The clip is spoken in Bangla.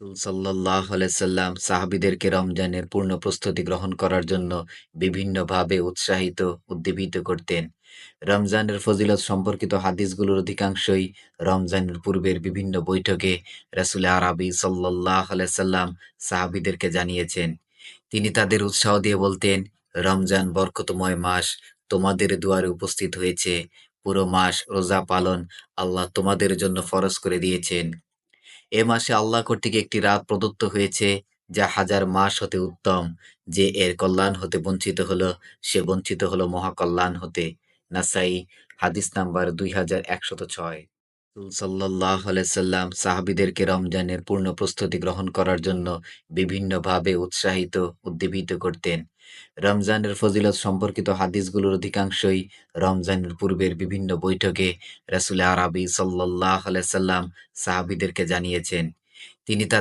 রাসূল সাল্লাল্লাহু আলাইহি সাল্লাম সাহাবীদেরকে রমজানের পূর্ণ প্রস্তুতি গ্রহণ করার জন্য বিভিন্নভাবে উদ্দীপিত করতেন। রমজানের ফজিলত সম্পর্কিত হাদিসগুলোর অধিকাংশই রমজানের পূর্বের বিভিন্ন বৈঠকে রাসূল আরবি সাল্লাল্লাহু আলাইহি সাল্লাম সাহাবীদেরকে জানিয়েছেন। তিনি তাদের উৎসাহ দিয়ে বলতেন, "রমজান বরকতময় মাস তোমাদের দুয়ারে উপস্থিত হয়েছে। পুরো মাস রোজা পালন আল্লাহ তোমাদের জন্য ফরজ করে দিয়েছেন। এ মাসে আল্লাহ কর্তৃক একটি রাত প্রদত্ত হয়েছে যা হাজার মাস হতে উত্তম। যে এর কল্যাণ হতে বঞ্চিত হলো, সে বঞ্চিত হলো মহাকল্যাণ হতে।" নাসাই হাদিস নাম্বার 2106। রাসূল সাল্লাল্লাহু আলাইহি সাল্লাম সাহাবীদেরকে রমজানের পূর্ণ প্রস্তুতি গ্রহণ করার জন্য বিভিন্নভাবে উদ্দীপিত করতেন। রমজানের ফজিলত সম্পর্কিত হাদিসগুলোর অধিকাংশই রমজানের পূর্বের বিভিন্ন বৈঠকে রাসূল আরবি সাল্লাল্লাহু আলাইহি সাল্লাম সাহাবীদেরকে জানিয়েছেন। তিনি